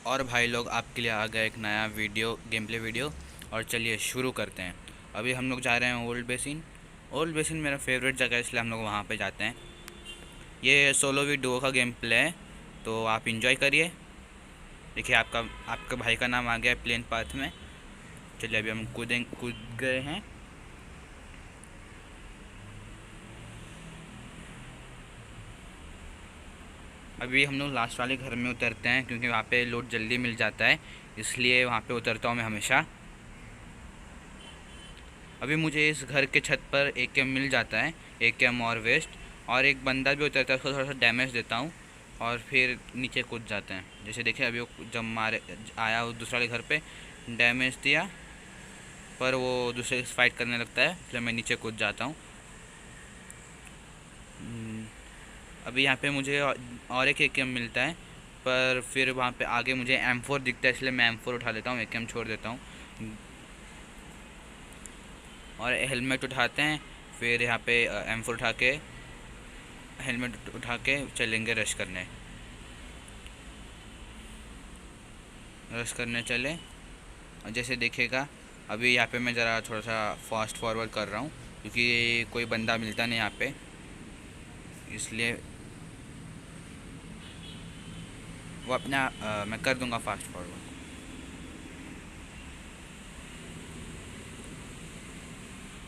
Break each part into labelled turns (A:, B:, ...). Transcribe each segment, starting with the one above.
A: और भाई लोग आपके लिए आ गया एक नया वीडियो गेम प्ले वीडियो। और चलिए शुरू करते हैं। अभी हम लोग जा रहे हैं ओल्ड बेसिन। ओल्ड बेसिन मेरा फेवरेट जगह है, इसलिए हम लोग वहाँ पे जाते हैं। ये सोलो वी डुओ का गेम प्ले है, तो आप इंजॉय करिए। देखिए आपका आपका भाई का नाम आ गया है प्लेन पाथ में। चलिए अभी हम कूद गए हैं। अभी हम लोग लास्ट वाले घर में उतरते हैं, क्योंकि वहाँ पे लोड जल्दी मिल जाता है, इसलिए वहाँ पे उतरता हूँ मैं हमेशा। अभी मुझे इस घर के छत पर AKM मिल जाता है, AKM और वेस्ट। और एक बंदा भी उतरता है, उसको थोड़ा सा डैमेज देता हूँ और फिर नीचे कूद जाते हैं। जैसे देखिए अभी वो जब मारे आया वो दूसरे वाले घर पे, डैमेज दिया, पर वो दूसरे से फाइट करने लगता है, इसलिए मैं नीचे कूद जाता हूँ। अभी यहाँ पे मुझे और एक AKM मिलता है, पर फिर वहाँ पे आगे मुझे M4 दिखता है, इसलिए मैं M4 उठा लेता हूँ, AKM छोड़ देता हूँ और हेलमेट उठाते हैं। फिर यहाँ पे M4 उठा के, हेलमेट उठा के चलेंगे रश करने चले। और जैसे देखिएगा अभी यहाँ पे मैं ज़रा थोड़ा सा फास्ट फॉरवर्ड कर रहा हूँ, क्योंकि कोई बंदा मिलता नहीं यहाँ पे, इसलिए वो अपना मैं कर दूँगा फास्ट फॉरवर्ड।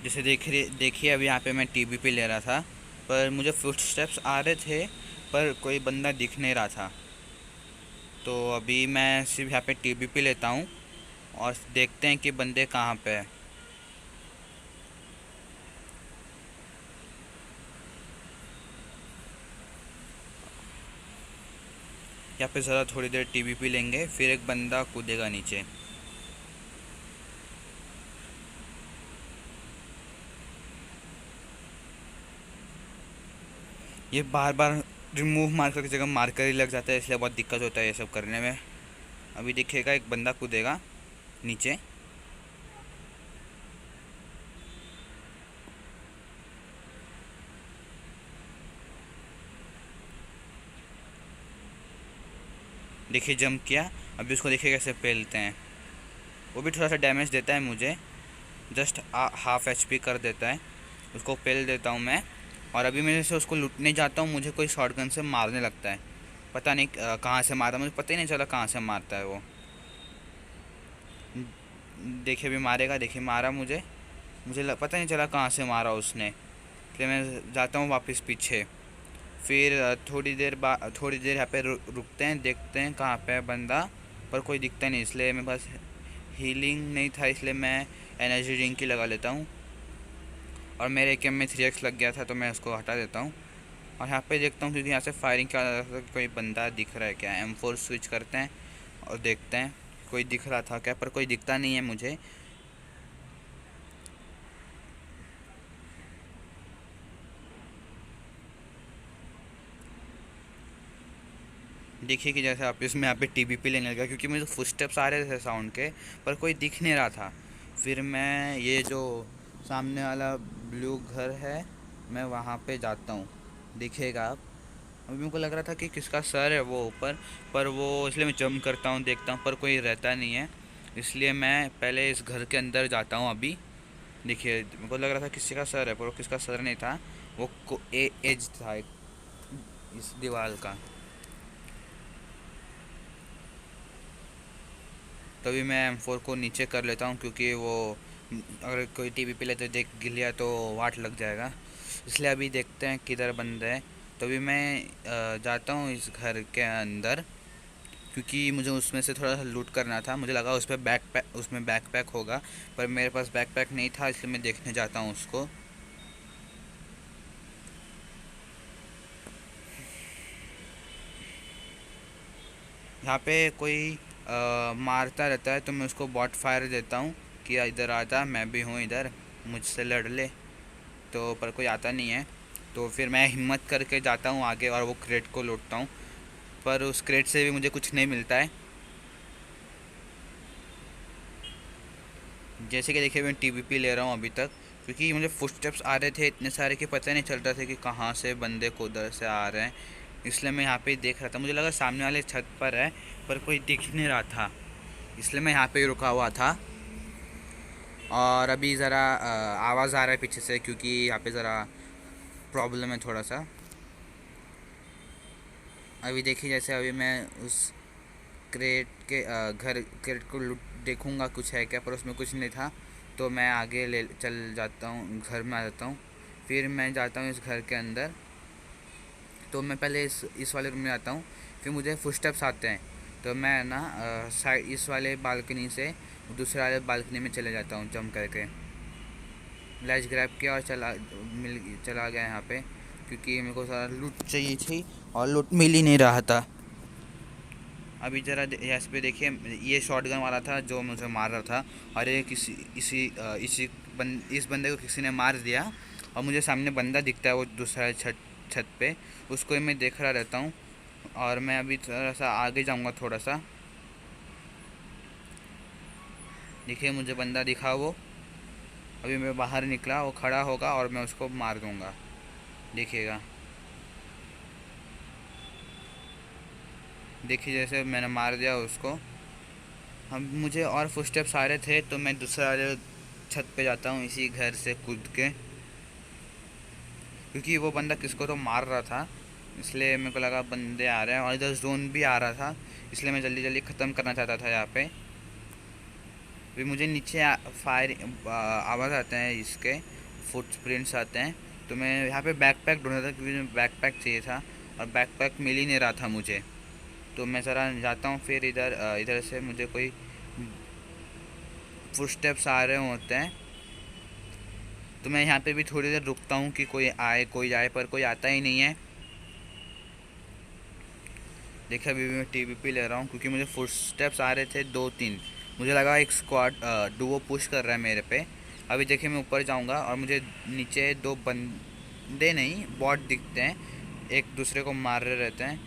A: जैसे देखिए अभी यहाँ पे मैं TBP ले रहा था, पर मुझे फुटस्टेप्स आ रहे थे, पर कोई बंदा दिख नहीं रहा था। तो अभी मैं सिर्फ यहाँ पे TBP लेता हूँ और देखते हैं कि बंदे कहाँ पे हैं। यहाँ पे ज़रा थोड़ी देर TBP लेंगे, फिर एक बंदा कूदेगा नीचे। ये बार बार रिमूव मार्कर की जगह मार्कर ही लग जाता है, इसलिए बहुत दिक्कत होता है ये सब करने में। अभी देखिएगा एक बंदा कूदेगा नीचे। देखिए जंप किया, अभी उसको देखिए कैसे पेलते हैं। वो भी थोड़ा सा डैमेज देता है मुझे, जस्ट हाफ HP कर देता है। उसको पेल देता हूँ मैं। और अभी मैं जैसे उसको लूटने जाता हूँ, मुझे कोई शॉटगन से मारने लगता है। पता नहीं कहाँ से मारा, मुझे पता ही नहीं चला कहाँ से मारता है वो। देखिए अभी मारेगा, देखिए मारा मुझे, पता नहीं चला कहाँ से मारा उसने, इसलिए मैं जाता हूँ वापस पीछे। फिर थोड़ी देर यहाँ पे रुकते हैं, देखते हैं कहाँ पे है बंदा, पर कोई दिखता नहीं, इसलिए मेरे पास हीलिंग नहीं था, इसलिए मैं एनर्जी ड्रिंक ही लगा लेता हूँ। और मेरे AKM में 3x लग गया था, तो मैं उसको हटा देता हूँ। और यहाँ पे देखता हूँ, क्योंकि यहाँ से फायरिंग क्या कोई बंदा दिख रहा है क्या। M4 स्विच करते हैं और देखते हैं कोई दिख रहा था क्या, पर कोई दिखता नहीं है मुझे। देखिए कि जैसे आप इसमें यहाँ पे TBP लेने लगा, क्योंकि मुझे फुटस्टेप्स आ रहे थे साउंड के, पर कोई दिख नहीं रहा था। फिर मैं ये जो सामने वाला ब्लू घर है, मैं वहाँ पे जाता हूँ। देखिएगा आप, अभी मेरे को लग रहा था कि किसका सर है वो ऊपर, पर वो इसलिए मैं जंप करता हूँ, देखता हूँ, पर कोई रहता नहीं है, इसलिए मैं पहले इस घर के अंदर जाता हूँ अभी। देखिए मेरे को लग रहा था किसी का सर है, पर वो किसका सर नहीं था, वो एज था इस दीवार का। तभी मैं M4 को नीचे कर लेता हूँ, क्योंकि वो अगर कोई TBP ले तो देख लिया तो वाट लग जाएगा, इसलिए अभी देखते हैं किधर बंद है। तभी मैं जाता हूँ इस घर के अंदर, क्योंकि मुझे उसमें से थोड़ा सा लूट करना था। मुझे लगा उसमें बैकपैक होगा, पर मेरे पास बैकपैक नहीं था, इसलिए मैं देखने जाता हूँ उसको। यहाँ पे कोई मारता रहता है, तो मैं उसको बॉट फायर देता हूँ कि इधर आ जा, मैं भी हूँ इधर, मुझसे लड़ ले। तो पर कोई आता नहीं है, तो फिर मैं हिम्मत करके जाता हूँ आगे और वो क्रेट को लूटता हूँ, पर उस क्रेट से भी मुझे कुछ नहीं मिलता है। जैसे कि देखिए मैं TBP ले रहा हूँ अभी तक, क्योंकि मुझे फुटस्टेप्स आ रहे थे इतने सारे कि पता नहीं चल रहा था कि कहाँ से बंदे को उधर से आ रहे हैं, इसलिए मैं यहाँ पे ही देख रहा था। मुझे लगा सामने वाले छत पर है, पर कोई दिख नहीं रहा था, इसलिए मैं यहाँ पे ही रुका हुआ था। और अभी ज़रा आवाज़ आ रहा है पीछे से, क्योंकि यहाँ पे ज़रा प्रॉब्लम है थोड़ा सा। अभी देखिए, जैसे अभी मैं उस क्रेट के घर क्रेट को देखूँगा कुछ है क्या, पर उसमें कुछ नहीं था। तो मैं आगे ले चल जाता हूँ, घर में आ जाता हूँ। फिर मैं जाता हूँ इस घर के अंदर। तो मैं पहले इस वाले रूम में आता हूँ, फिर मुझे फुटस्टेप्स आते हैं। तो मैं ना साइड इस वाले बालकनी से दूसरे वाले बालकनी में चले जाता हूँ जंप करके। लैच ग्रैब किया और चला गया यहाँ पे, क्योंकि मेरे को सारा लूट चाहिए थी और लूट मिल ही नहीं रहा था। अभी ज़रा यहाँ पे देखिए, ये शॉटगन वाला था जो मुझे मार रहा था, और ये इस बंदे को किसी ने मार दिया। और मुझे सामने बंदा दिखता है, वो दूसरा छत पे, उसको ही मैं देख रहा रहता हूँ। और मैं अभी थोड़ा सा आगे जाऊँगा थोड़ा सा। देखिए मुझे बंदा दिखा वो, अभी मैं बाहर निकला, वो खड़ा होगा और मैं उसको मार दूँगा, देखिएगा। देखिए जैसे मैंने मार दिया उसको। हम मुझे और फुटस्टेप्स आ रहे थे, तो मैं दूसरे वाले छत पे जाता हूँ इसी घर से कूद के, क्योंकि वो बंदा किसको तो मार रहा था, इसलिए मेरे को लगा बंदे आ रहे हैं। और इधर जोन भी आ रहा था, इसलिए मैं जल्दी जल्दी ख़त्म करना चाहता था यहाँ पे। भी मुझे नीचे फायर आवाज़ आते हैं, इसके फुटप्रिंट्स आते हैं। तो मैं यहाँ पे बैकपैक ढूंढ रहा था, क्योंकि मुझे बैकपैक चाहिए था, और बैकपैक मिल ही नहीं रहा था मुझे। तो मैं ज़रा जाता हूँ, फिर इधर से मुझे कोई फुटस्टेप्स आ रहे होते हैं। तो मैं यहाँ पे भी थोड़ी देर रुकता हूँ कि कोई आए, पर कोई आता ही नहीं है। देखिए अभी भी मैं टीवीपी ले रहा हूँ, क्योंकि मुझे फुटस्टेप्स आ रहे थे 2-3। मुझे लगा एक स्क्वाड डुओ पुश कर रहा है मेरे पे। अभी देखिए मैं ऊपर जाऊँगा और मुझे नीचे 2 बंदे नहीं, बॉट दिखते हैं, एक दूसरे को मार रहे रहते हैं।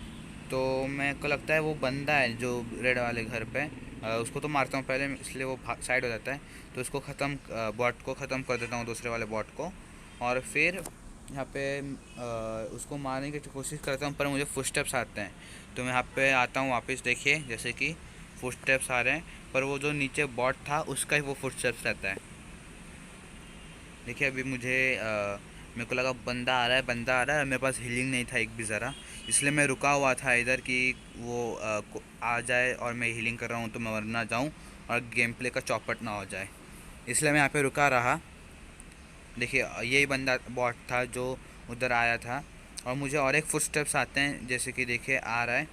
A: तो मेरे को लगता है वो बंदा है जो रेड वाले घर पे, उसको तो मारता हूँ पहले, इसलिए वो साइड हो जाता है। तो उसको बॉट को ख़त्म कर देता हूँ, दूसरे वाले बॉट को। और फिर यहाँ पे उसको मारने की कोशिश करता हूँ, पर मुझे फुटस्टेप्स आते हैं। तो मैं यहाँ पे आता हूँ वापस, देखिए जैसे कि फुटस्टेप्स आ रहे हैं, पर वो जो नीचे बॉट था उसका ही वो फुटस्टेप्स रहता है। देखिए अभी मेरे को लगा बंदा आ रहा है, मेरे पास हीलिंग नहीं था एक भी ज़रा, इसलिए मैं रुका हुआ था इधर कि वो आ जाए और मैं हीलिंग कर रहा हूँ तो मैं मर ना जाऊँ और गेम प्ले का चौपट ना हो जाए, इसलिए मैं यहाँ पे रुका रहा। देखिए यही बंदा बॉट था जो उधर आया था। और मुझे और एक फुटस्टेप्स आते हैं, जैसे कि देखिए आ रहा है।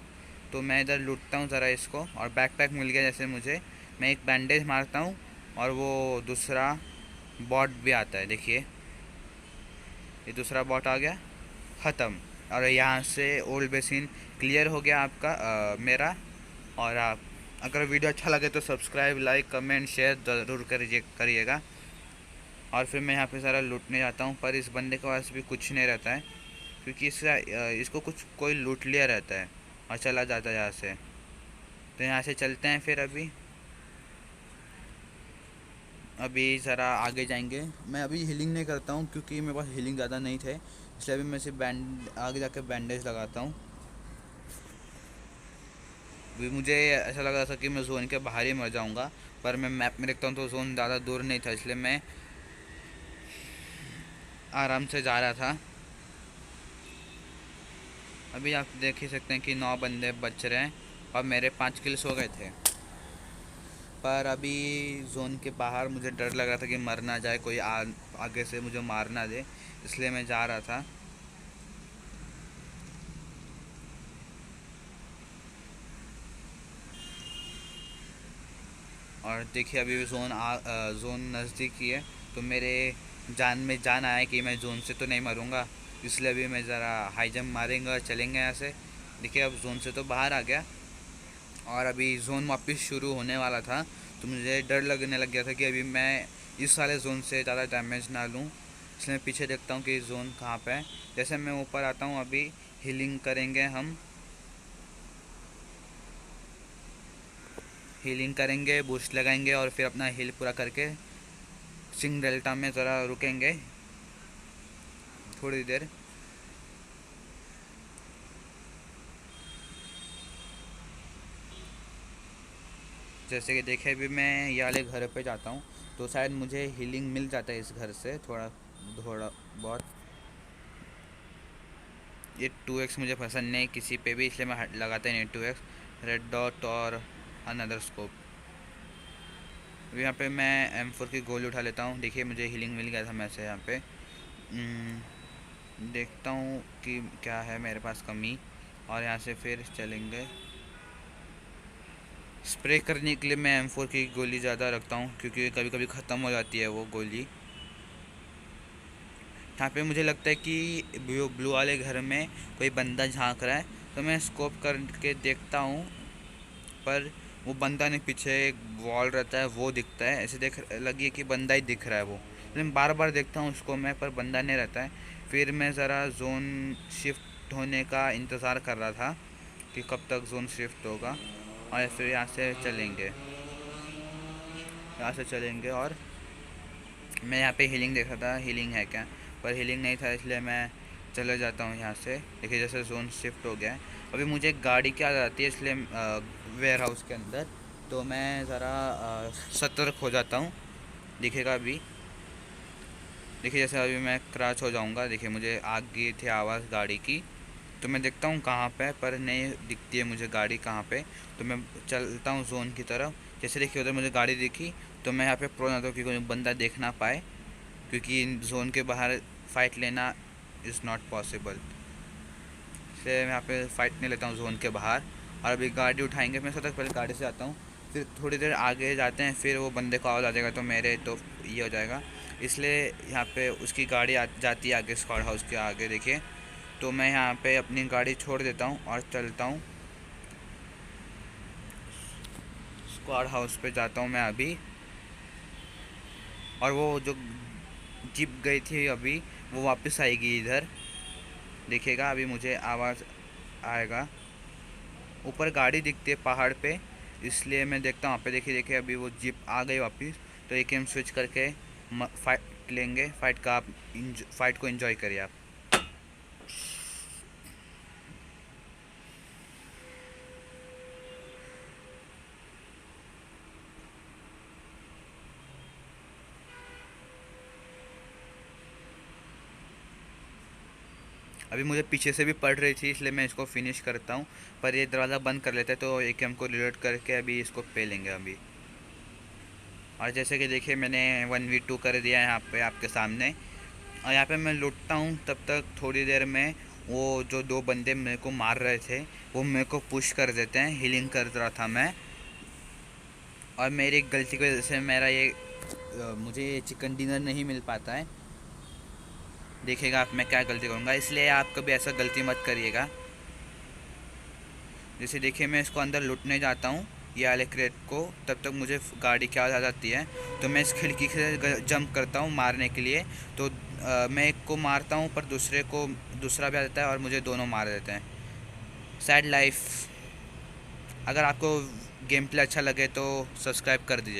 A: तो मैं इधर लूटता हूँ ज़रा इसको, और बैकपैक मिल गया जैसे मुझे। मैं एक बैंडेज मारता हूँ और वो दूसरा बॉट भी आता है। देखिए ये दूसरा बॉट आ गया, ख़त्म। और यहाँ से ओल्ड बेसिन क्लियर हो गया आपका मेरा। और आप अगर वीडियो अच्छा लगे तो सब्सक्राइब, लाइक, कमेंट, शेयर ज़रूर करिएगा। और फिर मैं यहाँ पे सारा लूटने जाता हूँ, पर इस बंदे के पास भी कुछ नहीं रहता है, क्योंकि इसको कोई लूट लिया रहता है और चला जाता है यहाँ से। तो यहाँ से चलते हैं फिर। अभी ज़रा आगे जाएंगे। मैं अभी हीलिंग नहीं करता हूँ, क्योंकि मेरे पास हीलिंग ज़्यादा नहीं थे, इसलिए अभी मैं सिर्फ आगे जाके बैंडेज लगाता हूँ। अभी मुझे ऐसा लग रहा था कि मैं जोन के बाहर ही मर जाऊँगा, पर मैं मैप में देखता हूँ तो जोन ज़्यादा दूर नहीं था, इसलिए मैं आराम से जा रहा था। अभी आप देख ही सकते हैं कि 9 बंदे बच रहे हैं और मेरे 5 किल्स हो गए थे। पर अभी जोन के बाहर मुझे डर लग रहा था कि मर ना जाए, कोई आगे से मुझे मार ना दे, इसलिए मैं जा रहा था। और देखिए अभी भी जोन नज़दीक ही है, तो मेरे जान में जान आया कि मैं जोन से तो नहीं मरूंगा, इसलिए अभी मैं ज़रा हाई जंप मारेंगे और चलेंगे यहाँ से। देखिए अब जोन से तो बाहर आ गया, और अभी जोन वापस शुरू होने वाला था। तो मुझे डर लगने लग गया था कि अभी मैं इस वाले जोन से ज़्यादा डैमेज ना लूँ, इसलिए पीछे देखता हूँ कि जोन कहाँ पे है। जैसे मैं ऊपर आता हूँ, अभी हीलिंग करेंगे हम, हीलिंग करेंगे, बूस्ट लगाएंगे, और फिर अपना हील पूरा करके सिंग डेल्टा में ज़रा रुकेंगे थोड़ी देर। जैसे कि देखे अभी मैं ये वाले घर पे जाता हूँ तो शायद मुझे हीलिंग मिल जाता है इस घर से थोड़ा थोड़ा बहुत। ये 2x मुझे पसंद नहीं किसी पे भी, इसलिए मैं लगाता ही नहीं 2x। रेड डॉट और अनदर स्कोप। यहाँ पे मैं M4 की गोली उठा लेता हूँ। देखिए मुझे हीलिंग मिल गया था मैं से यहाँ पे। देखता हूँ कि क्या है मेरे पास कमी, और यहाँ से फिर चलेंगे। स्प्रे करने के लिए मैं M4 की गोली ज़्यादा रखता हूँ क्योंकि कभी कभी ख़त्म हो जाती है वो गोली। यहाँ पे मुझे लगता है कि ब्लू वाले घर में कोई बंदा झांक रहा है, तो मैं स्कोप करके देखता हूँ, पर वो बंदा नहीं, पीछे एक वॉल रहता है वो दिखता है। ऐसे देख लगी कि बंदा ही दिख रहा है वो, लेकिन बार बार देखता हूँ उसको मैं, पर बंदा नहीं रहता है। फिर मैं ज़रा जोन शिफ्ट होने का इंतज़ार कर रहा था कि कब तक जोन शिफ्ट होगा, और फिर यहाँ से चलेंगे, और मैं यहाँ पे हीलिंग देख रहा था, हीलिंग है क्या, पर हीलिंग नहीं था, इसलिए मैं चले जाता हूँ यहाँ से। देखिए जैसे जोन शिफ्ट हो गया है। अभी मुझे एक गाड़ी की याद आती है, इसलिए वेयर हाउस के अंदर तो मैं ज़रा सतर्क हो जाता हूँ। दिखेगा अभी, देखिए जैसे अभी मैं क्रैश हो जाऊँगा। देखिए मुझे आगे थी आवाज़ गाड़ी की, तो मैं देखता हूँ कहाँ पे, पर नहीं दिखती है मुझे गाड़ी कहाँ पे। तो मैं चलता हूँ जोन की तरफ। जैसे देखिए उधर मुझे गाड़ी दिखी, तो मैं यहाँ पे प्रो जाता हूँ कि कोई बंदा देख ना पाए, क्योंकि जोन के बाहर फ़ाइट लेना इज़ नॉट पॉसिबल। इसलिए मैं यहाँ पे फ़ाइट नहीं लेता हूँ जोन के बाहर। और अभी गाड़ी उठाएंगे, मैं सोचा पहले गाड़ी से आता हूँ, फिर थोड़ी देर आगे जाते हैं, फिर वो बंदे को आवाज़ आ जाएगा तो मेरे तो ये हो जाएगा। इसलिए यहाँ पे उसकी गाड़ी जाती है आगे स्क्वाड हाउस के आगे। देखिए तो मैं यहाँ पे अपनी गाड़ी छोड़ देता हूँ और चलता हूँ स्क्वाड हाउस पे जाता हूँ मैं अभी। और वो जो जीप गई थी अभी, वो वापस आएगी इधर। देखिएगा अभी मुझे आवाज़ आएगा। ऊपर गाड़ी दिखती है पहाड़ पे, इसलिए मैं देखता हूँ वहाँ पे। देखिए देखिए अभी वो जीप आ गई वापस, तो एक एम स्विच करके फाइट लेंगे। फाइट का आप फाइट को एंजॉय करिए आप। अभी मुझे पीछे से भी पड़ रही थी, इसलिए मैं इसको फिनिश करता हूँ, पर ये दरवाज़ा बंद कर लेता है, तो एक एम को रिलोड करके अभी इसको पे लेंगे अभी। और जैसे कि देखिए मैंने 1v2 कर दिया है यहाँ पे आपके सामने। और यहाँ पे मैं लुटता हूँ, तब तक थोड़ी देर में वो जो दो बंदे मेरे को मार रहे थे वो मेरे को पुश कर देते हैं। हीलिंग कर रहा था मैं, और मेरी गलती की वजह से मेरा ये मुझे ये चिकन डिनर नहीं मिल पाता है। देखिएगा आप मैं क्या गलती करूँगा, इसलिए आप कभी ऐसा गलती मत करिएगा। जैसे देखिए मैं इसको अंदर लुटने जाता हूँ ये वाले क्रेट को, तब तक मुझे गाड़ी की आवाज़ आ जाती है, तो मैं इस खिड़की से जंप करता हूँ मारने के लिए। तो मैं एक को मारता हूँ, पर दूसरा भी आ जाता है और मुझे दोनों मार देते हैं। Sad life. अगर आपको गेम प्ले अच्छा लगे तो सब्सक्राइब कर दीजिए।